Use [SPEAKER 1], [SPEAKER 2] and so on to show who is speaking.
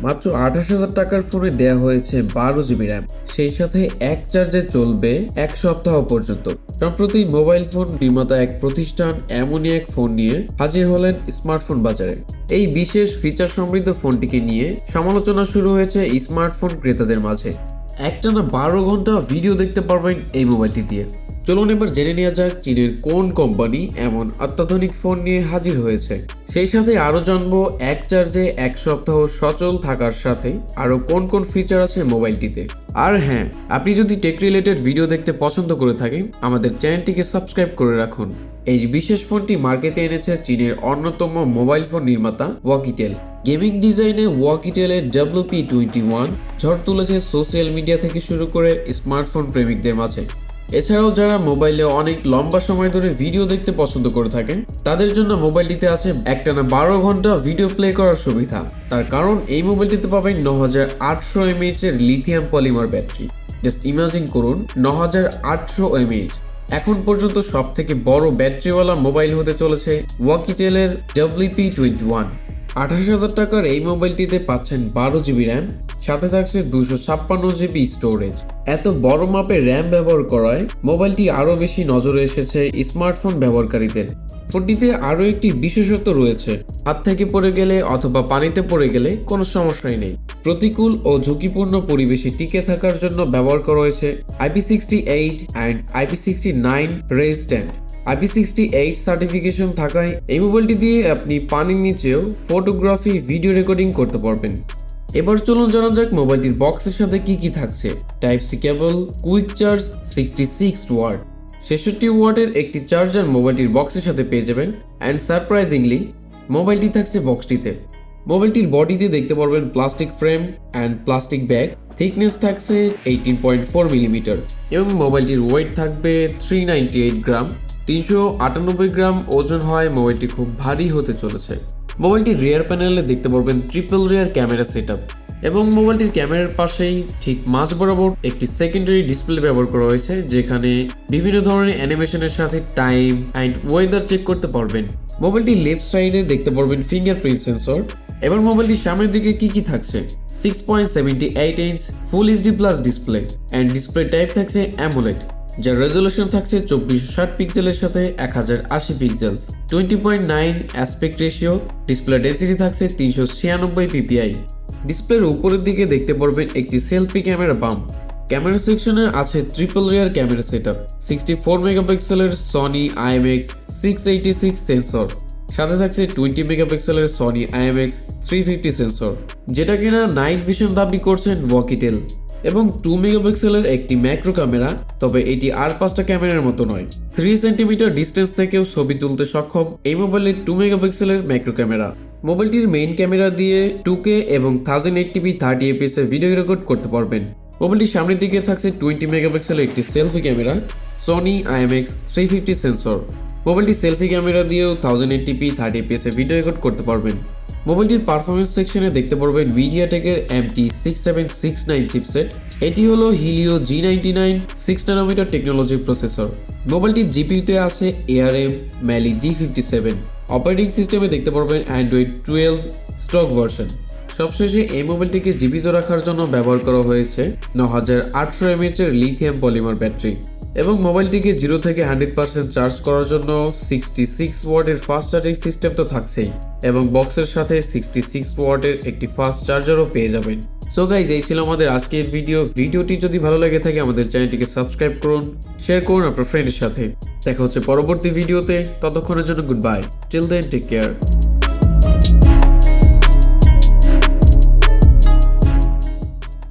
[SPEAKER 1] মাত্র 28,000 টাকার ফোনে দেয়া হয়েছে 12 GB র্যাম, সেই সাথে এক চার্জে চলবে 1 সপ্তাহ পর্যন্ত। সম্প্রতি মোবাইল ফোন নির্মাতা এক প্রতিষ্ঠান এমনই এক ফোন নিয়ে হাজির হলেন স্মার্টফোন বাজারে। এই বিশেষ ফিচার সমৃদ্ধ ফোনটিকে নিয়ে সমালোচনা শুরু হয়েছে স্মার্টফোন ক্রেতাদের মাঝে। একটানা 12 ঘন্টা ভিডিও দেখতে পারবেন এই মোবাইলটি দিয়ে। চলুন এবার জেনে নেওয়া যাক চীনের কোন কোম্পানি এমন অত্যাধুনিক ফোন নিয়ে হাজির হয়েছে। সেই সাথে আরও জানবো এক চার্জে 1 সপ্তাহ সচল থাকার সাথে আরও কোন কোন ফিচার আছে মোবাইলটিতে। আর হ্যাঁ, আপনি যদি টেক রিলেটেড ভিডিও দেখতে পছন্দ করে থাকেন আমাদের চ্যানেলটিকে সাবস্ক্রাইব করে রাখুন। এই বিশেষ ফোনটি মার্কেটে এনেছে চীনের অন্যতম মোবাইল ফোন নির্মাতা Oukitel। গেমিং ডিজাইনে Oukitel WP21 ঝড় তুলেছে সোশ্যাল মিডিয়া থেকে শুরু করে স্মার্টফোন প্রেমিকদের মাঝে। এছাড়াও যারা মোবাইলে অনেক লম্বা সময় ধরে ভিডিও দেখতে পছন্দ করে থাকেন তাদের জন্য মোবাইলটিতে আছে একটানা 12 ঘন্টা ভিডিও প্লে করার সুবিধা। তার কারণ এই মোবাইলটিতে পাবেন 9800 mAh এর lithium polymer battery. Just imagine করুন 9800 mAh। এখন পর্যন্ত সব থেকে বড় ব্যাটারিওয়ালা মোবাইল হতে চলেছে Oukitel WP21। 28,000 টাকার এই মোবাইলটিতে পাচ্ছেন 12 GB র্যাম, সাথে থাকছে 256 GB স্টোরেজ। এত বড় মাপের র্যাম ব্যবহার করায় মোবাইলটি আরও বেশি নজরে এসেছে স্মার্টফোন ব্যবহারকারীদের। ফোনটিতে আরও একটি বিশেষত্ব রয়েছে, হাত থেকে পড়ে গেলে অথবা পানিতে পড়ে গেলে কোনো সমস্যাই নেই। প্রতিকূল ও ঝুঁকিপূর্ণ পরিবেশে টিকে থাকার জন্য ব্যবহার করা হয়েছে IP68 and IP69 resistant. IP68 certification থাকায় এই মোবাইলটি দিয়ে আপনি পানির নিচেও ফটোগ্রাফি, ভিডিও রেকর্ডিং করতে পারবেন। এবার চলুন জানা যাক মোবাইলটির বক্সের সাথে কি কি থাকছে। Type C cable, quick charge 66 watt, 66 ওয়াটের একটি চার্জার মোবাইলটির বক্সের সাথে পেয়ে যাবেন। অ্যান্ড সারপ্রাইজিংলি মোবাইলটি থাকছে বক্সটিতে। মোবাইলটির বডিতে দেখতে পারবেন plastic frame and plastic bag. Thickness থাকছে 18.4 মিলিমিটার এবং মোবাইলটির ওয়েট থাকবে 398 গ্রাম। 398 গ্রাম ওজন হয় মোবাইলটি খুব ভারী হতে চলেছে। মোবাইলটির রিয়ার প্যানেলে দেখতে পারবেন ট্রিপল রিয়ার ক্যামেরা সেটআপ এবং মোবাইলটির ক্যামেরার পাশেই ঠিক মাঝ বরাবর একটি সেকেন্ডারি ডিসপ্লে ব্যবহার করা হয়েছে, যেখানে বিভিন্ন ধরনের অ্যানিমেশনের সাথে টাইম অ্যান্ড ওয়েদার চেক করতে পারবেন। মোবাইলটির লেফট সাইডে দেখতে পারবেন ফিঙ্গারপ্রিন্ট সেন্সর। এবার মোবাইলটির সামনের দিকে কি কি থাকছে: 6.78 inch full HD plus display and display type থাকছে অ্যামোলেড, যার রেজলিউশন থাকছে 2460 পিক্সেলের সাথে 1080 pixels, 20.9 aspect ratio. Display density থাকছে 396 ppi। ডিসপ্লের উপরের দিকে দেখতে পারবেন একটি সেলফি ক্যামেরা বাম্প। ক্যামেরা সেকশনে আছে ট্রিপল রিয়ার ক্যামেরা সেটআপ, 64 মেগাপিক্সেলের সনি IMX686 সেন্সর, সাথে থাকছে 20 মেগাপিক্সেলের সনি IMX350 সেন্সর, যেটা কিনা নাইট ভিশন দাবি করছেন Oukitel, এবং 2 মেগাপিক্সেলের একটি ম্যাক্রো ক্যামেরা। তবে এটি আর 5টা ক্যামেরার মতো নয়। 3 সেন্টিমিটার ডিস্টেন্স থেকেও ছবি তুলতে সক্ষম এই মোবাইলের 2 মেগাপিক্সেলের ম্যাক্রো ক্যামেরা। মোবাইলটির মেইন ক্যামেরা দিয়ে 2K এবং 1080p 30 fps এর ভিডিও রেকর্ড করতে পারবেন। মোবাইলটির সামনের দিকে থাকছে 20 মেগাপিক্সেলের একটি selfie camera, Sony IMX350 sensor. মোবাইলটি সেলফি ক্যামেরা দিয়েও 1080p 30 fps এর ভিডিও রেকর্ড করতে পারবেন। মোবাইলটির পারফরমেন্স সেকশনে দেখতে পারবেন MediaTek MT6769 চিপসেট। এটি হলো Helio G99 6 ন্যানোমিটার টেকনোলজির প্রসেসর। মোবাইলটির জিপিইউতে আছে ARM Mali G57। অপারেটিং সিস্টেমে দেখতে পারবেন Android 12 স্টক ভার্সন। সবশেষে এই মোবাইলটিকে জীবিত রাখার জন্য ব্যবহার করা হয়েছে 9800 mAh এর লিথিয়াম পলিমার ব্যাটারি এবং মোবাইলটিকে 0 থেকে 100% চার্জ করার জন্য 66 ওয়াটের ফাস্ট চার্জিং সিস্টেম তো থাকছেই, এবং বক্সের সাথে 66 ওয়াটের একটি ফাস্ট চার্জারও পেয়ে যাবেন। সো গাইজ, এই ছিল আমাদের আজকের ভিডিওটি যদি ভালো লেগে থাকে আমাদের চ্যানেলটিকে সাবস্ক্রাইব করুন, শেয়ার করুন আপনার ফ্রেন্ডের সাথে। দেখা হচ্ছে পরবর্তী ভিডিওতে, ততক্ষণের জন্য good bye, till then take care.